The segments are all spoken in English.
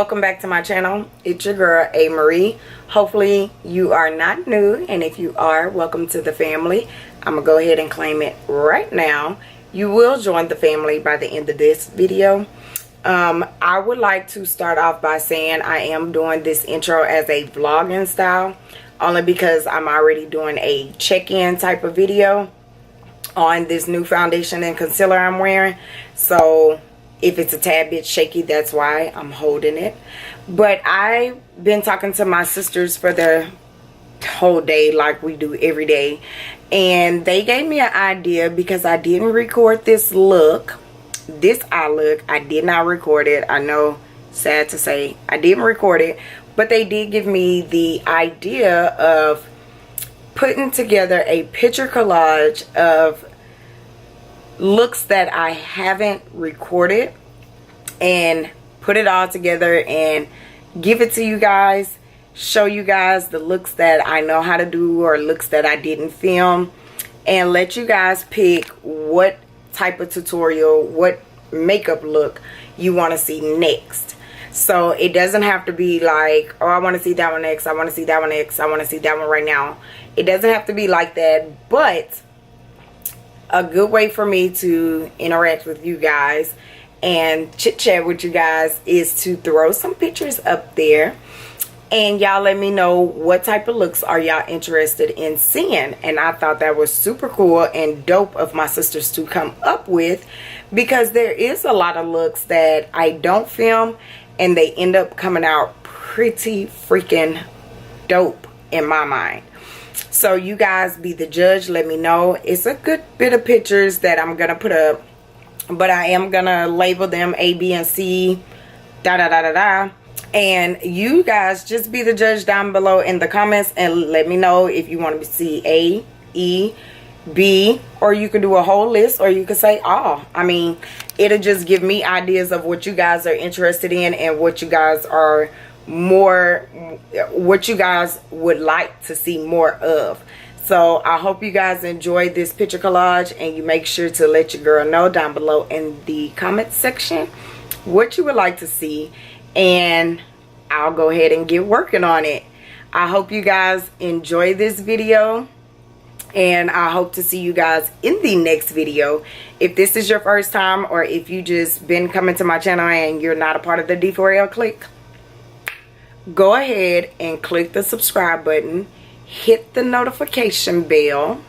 welcome back to my channel. It's your girl A.MaRee. Hopefully you are not new, and if you are, welcome to the family. I'm gonna go ahead and claim it right now. You will join the family by the end of this video. I would like to start off by saying I am doing this intro as a vlogging style, only because I'm already doing a check-in type of video on this new foundation and concealer I'm wearing. So if it's a tad bit shaky, that's why I'm holding it. But I've been talking to my sisters for the whole day, like we do every day, and they gave me an idea because I didn't record this eye look. I did not record it. I know, sad to say, I didn't record it, but they did give me the idea of putting together a picture collage of looks that I haven't recorded and put it all together and give it to you guys, show you guys the looks that I know how to do or looks that I didn't film, and let you guys pick what type of tutorial, what makeup look you want to see next. So it doesn't have to be like, oh, I want to see that one next, I want to see that one next, I want to see that one right now. It doesn't have to be like that, but a good way for me to interact with you guys and chit chat with you guys is to throw some pictures up there, and y'all let me know what type of looks are y'all interested in seeing. And I thought that was super cool and dope of my sisters to come up with, because there is a lot of looks that I don't film and they end up coming out pretty freaking dope in my mind. So you guys be the judge. Let me know. It's a good bit of pictures that I'm gonna put up, but I am gonna label them A, B, and C, da da da da da. And you guys just be the judge down below in the comments and let me know if you want to see A, E, B, or you could do a whole list, or you could say all. I mean, it'll just give me ideas of what you guys are interested in and what you guys are what you guys would like to see more of. So I hope you guys enjoy this picture collage, and you make sure to let your girl know down below in the comment section what you would like to see, and I'll go ahead and get working on it. I hope you guys enjoy this video, and I hope to see you guys in the next video. If this is your first time, or if you just been coming to my channel and you're not a part of the D4L clique, go ahead and click the subscribe button, hit the notification bell,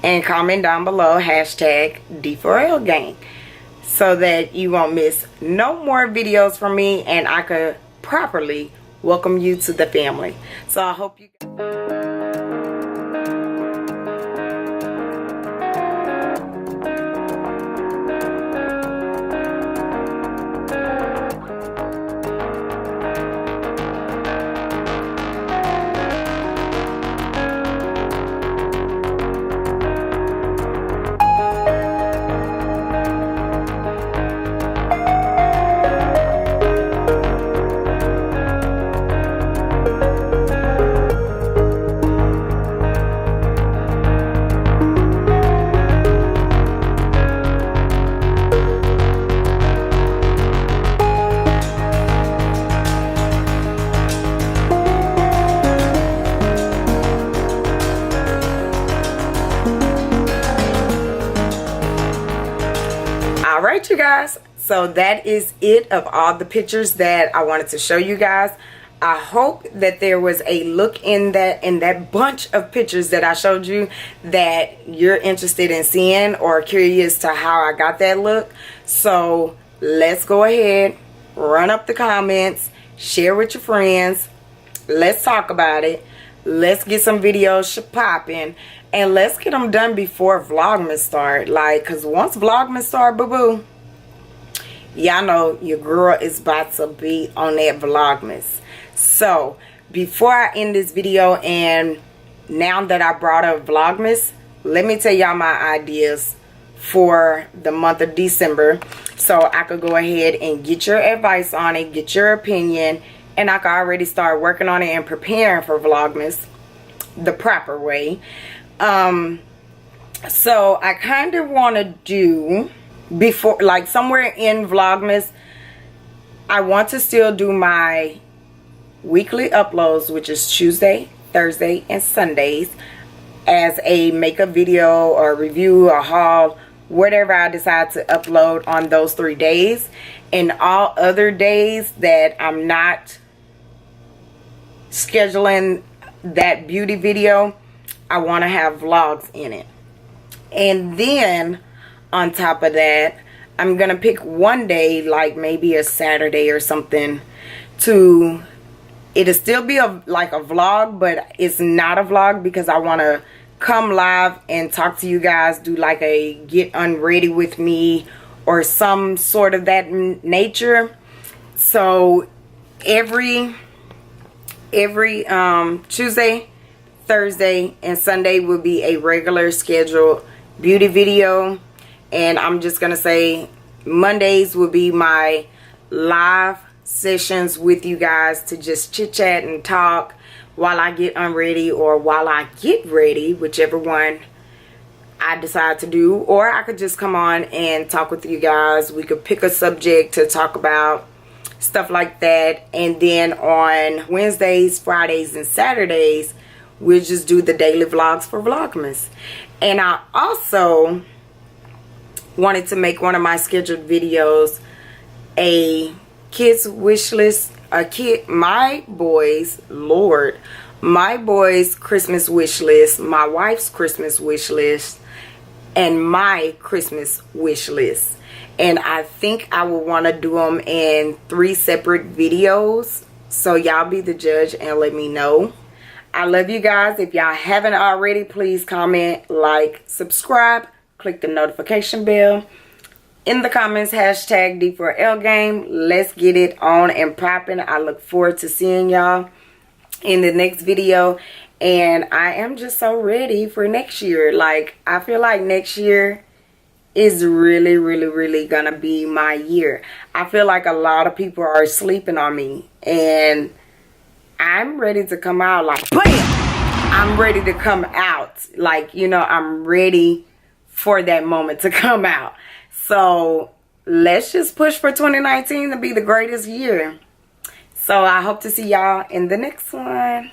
and comment down below hashtag D4L gang, so that you won't miss no more videos from me and I could properly welcome you to the family. So I hope you Alright you guys, so that is it of all the pictures that I wanted to show you guys. I hope that there was a look in that bunch of pictures that I showed you that you're interested in seeing or curious to how I got that look. So let's go ahead, run up the comments, share with your friends, let's talk about it, let's get some videos popping, and let's get them done before Vlogmas start. Like, cause once Vlogmas start, boo boo, y'all know your girl is about to be on that Vlogmas. So before I end this video, and now that I brought up Vlogmas, let me tell y'all my ideas for the month of December, so I could go ahead and get your advice on it, get your opinion, and I could already start working on it and preparing for Vlogmas the proper way. So I kind of want to do before, like somewhere in Vlogmas, I want to still do my weekly uploads, which is Tuesday, Thursday, and Sundays, as a makeup video or review or haul, whatever I decide to upload on those 3 days. And all other days that I'm not scheduling that beauty video, I want to have vlogs in it. And then on top of that, I'm gonna pick one day, like maybe a Saturday or something, to, it'll still be like a vlog, but it's not a vlog, because I want to come live and talk to you guys, do like a get unready with me or some sort of that nature. So every Tuesday, Thursday, and Sunday will be a regular scheduled beauty video. And I'm just gonna say Mondays will be my live sessions with you guys to just chit chat and talk while I get unready or while I get ready, whichever one I decide to do. Or I could just come on and talk with you guys. We could pick a subject to talk about, stuff like that. And then on Wednesdays, Fridays, and Saturdays, we'll just do the daily vlogs for Vlogmas. And I also wanted to make one of my scheduled videos a kids wish list, my boys Christmas wish list, my wife's Christmas wish list, and my Christmas wish list. And I think I will want to do them in 3 separate videos, so y'all be the judge and let me know. I love you guys. If y'all haven't already, please comment, like, subscribe, click the notification bell. In the comments, hashtag D4L game. Let's get it on and popping. I look forward to seeing y'all in the next video. And I am just so ready for next year. Like, I feel like next year is really gonna be my year. I feel like a lot of people are sleeping on me, and I'm ready to come out like BAM! I'm ready to come out. Like, you know, I'm ready for that moment to come out. So let's just push for 2019 to be the greatest year. So I hope to see y'all in the next one.